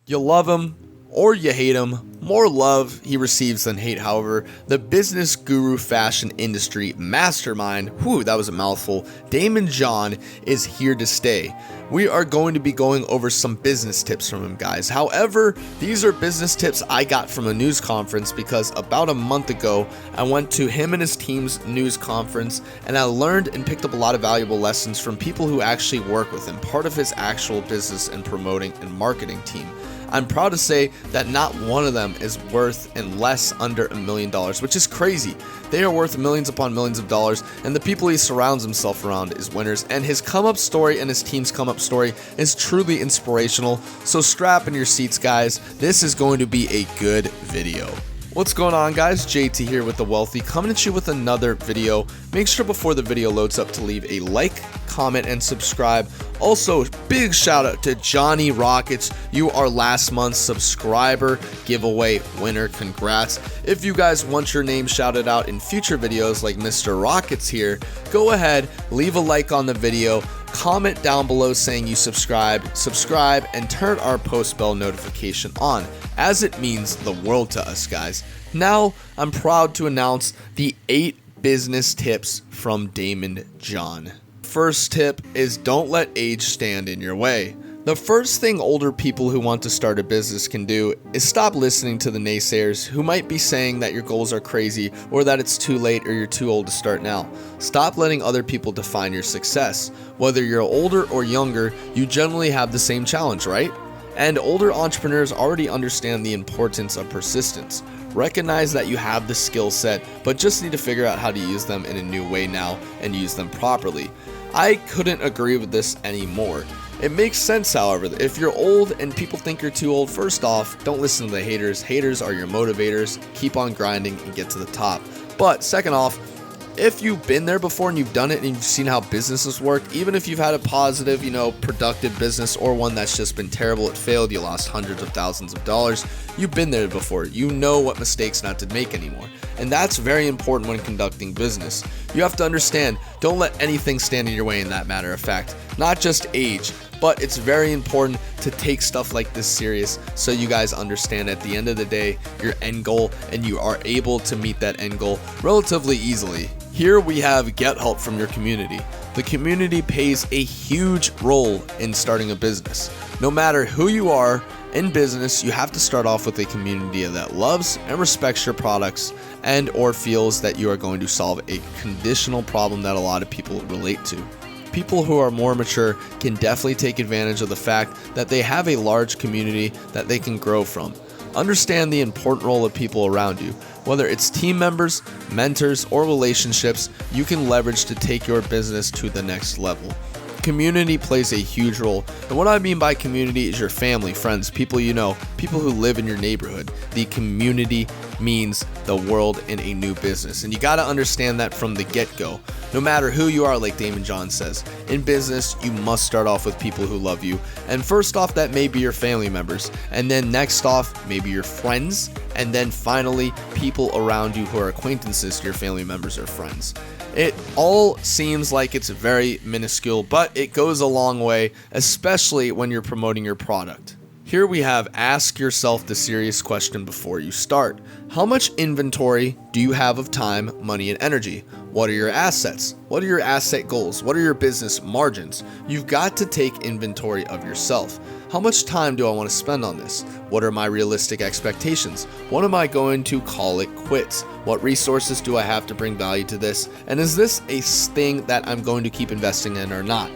You love him or you hate him. More love he receives than hate, however. The business guru fashion industry mastermind, that was a mouthful, Daymond John is here to stay. We are going to be going over some business tips from him, guys. However, these are business tips I got from a news conference because about a month ago, I went to him and his team's news conference and I learned and picked up a lot of valuable lessons from people who actually work with him, part of his actual business and promoting and marketing team. I'm proud to say that not one of them is worth in less under $1 million, which is crazy. They are worth millions upon millions of dollars, and the people he surrounds himself around is winners, and his come-up story and his team's come-up story is truly inspirational. So strap in your seats, guys. This is going to be a good video. What's going on, guys? JT here with The Wealthy, coming at you with another video. Make sure before the video loads up to leave a like, comment, and subscribe. Also, big shout out to Johnny Rockets. You are last month's subscriber giveaway winner. Congrats. If you guys want your name shouted out in future videos like Mr. Rockets here, go ahead, leave a like on the video, comment down below saying you subscribe, and turn our post bell notification on, as it means the world to us, guys. Now, I'm proud to announce the 8 business tips from Daymond John. First tip is don't let age stand in your way. The first thing older people who want to start a business can do is stop listening to the naysayers who might be saying that your goals are crazy or that it's too late or you're too old to start now. Stop letting other people define your success. Whether you're older or younger, you generally have the same challenge, right? And older entrepreneurs already understand the importance of persistence. Recognize that you have the skill set, but just need to figure out how to use them in a new way now and use them properly. I couldn't agree with this anymore. It makes sense, however, that if you're old and people think you're too old, first off, don't listen to the haters. Haters are your motivators. Keep on grinding and get to the top. But second off, if you've been there before and you've done it and you've seen how businesses work, even if you've had a positive, productive business or one that's just been terrible, it failed, you lost hundreds of thousands of dollars, you've been there before. You know what mistakes not to make anymore. And that's very important when conducting business. You have to understand, don't let anything stand in your way in that matter of fact. Not just age, but it's very important to take stuff like this serious so you guys understand at the end of the day your end goal and you are able to meet that end goal relatively easily. Here we have get help from your community. The community plays a huge role in starting a business. No matter who you are in business, you have to start off with a community that loves and respects your products and or feels that you are going to solve a conditional problem that a lot of people relate to. People who are more mature can definitely take advantage of the fact that they have a large community that they can grow from. Understand the important role of people around you. Whether it's team members, mentors, or relationships you can leverage to take your business to the next level. Community plays a huge role, and what I mean by community is your family, friends, people you know, people who live in your neighborhood. The community means the world in a new business, and you got to understand that from the get-go. No matter who you are, like Daymond John says, in business you must start off with people who love you, and first off that may be your family members, and then next off maybe your friends, and then finally people around you who are acquaintances to your family members or friends. It all seems like it's very minuscule, but it goes a long way, especially when you're promoting your product. Here we have ask yourself the serious question before you start. How much inventory do you have of time, money, and energy? What are your assets? What are your asset goals? What are your business margins? You've got to take inventory of yourself. How much time do I want to spend on this? What are my realistic expectations? When am I going to call it quits? What resources do I have to bring value to this? And is this a thing that I'm going to keep investing in or not?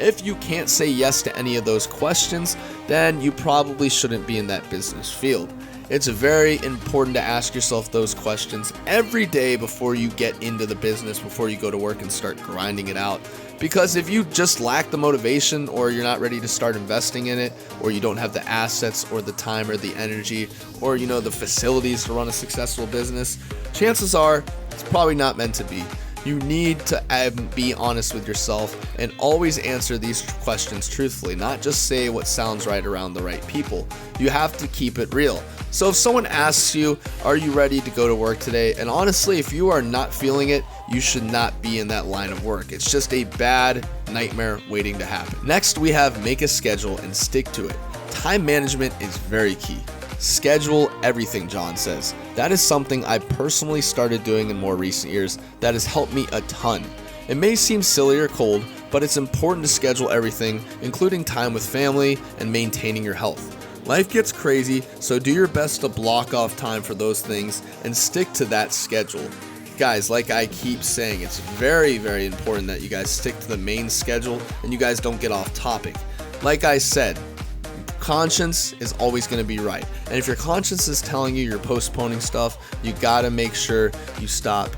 If you can't say yes to any of those questions, then you probably shouldn't be in that business field. It's very important to ask yourself those questions every day before you get into the business, before you go to work and start grinding it out. Because if you just lack the motivation, or you're not ready to start investing in it, or you don't have the assets or the time or the energy or the facilities to run a successful business, chances are it's probably not meant to be. You need to be honest with yourself and always answer these questions truthfully, not just say what sounds right around the right people. You have to keep it real. So if someone asks you, are you ready to go to work today? And honestly, if you are not feeling it, you should not be in that line of work. It's just a bad nightmare waiting to happen. Next, we have make a schedule and stick to it. Time management is very key. Schedule everything, John says. That is something I personally started doing in more recent years that has helped me a ton. It may seem silly or cold, but it's important to schedule everything, including time with family and maintaining your health. Life gets crazy, so do your best to block off time for those things and stick to that schedule. Guys, like I keep saying, it's very, very important that you guys stick to the main schedule and you guys don't get off topic. Like I said, conscience is always going to be right. And if your conscience is telling you you're postponing stuff, you got to make sure you stop,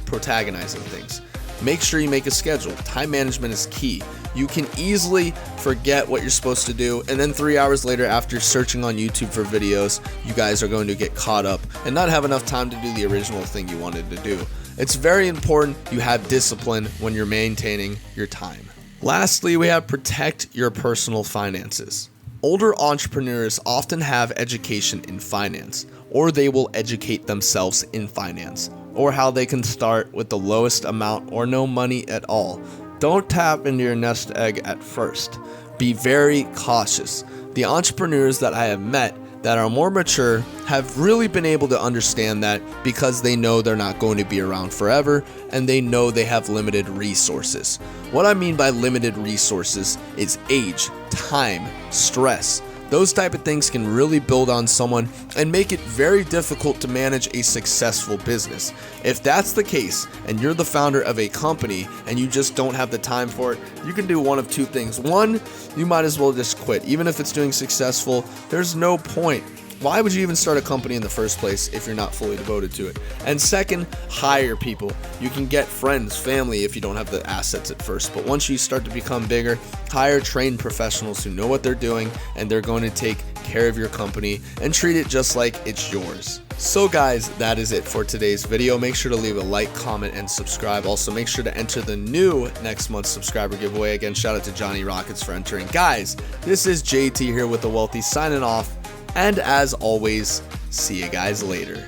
protagonizing things. Make sure you make a schedule. Time management is key. You can easily forget what you're supposed to do, and then 3 hours later, after searching on YouTube for videos, you guys are going to get caught up and not have enough time to do the original thing you wanted to do. It's very important you have discipline when you're maintaining your time. Lastly, we have protect your personal finances. Older entrepreneurs often have education in finance, or they will educate themselves in finance, or how they can start with the lowest amount or no money at all. Don't tap into your nest egg at first. Be very cautious. The entrepreneurs that I have met that are more mature have really been able to understand that because they know they're not going to be around forever and they know they have limited resources. What I mean by limited resources is age, time, stress. Those type of things can really build on someone and make it very difficult to manage a successful business. If that's the case and you're the founder of a company and you just don't have the time for it, you can do one of two things. One, you might as well just quit. Even if it's doing successful, there's no point. Why would you even start a company in the first place if you're not fully devoted to it? And second, hire people. You can get friends, family if you don't have the assets at first. But once you start to become bigger, hire trained professionals who know what they're doing and they're going to take care of your company and treat it just like it's yours. So guys, that is it for today's video. Make sure to leave a like, comment, and subscribe. Also, make sure to enter the new next month's subscriber giveaway. Again, shout out to Johnny Rockets for entering. Guys, this is JT here with The Wealthy signing off. And as always, see you guys later.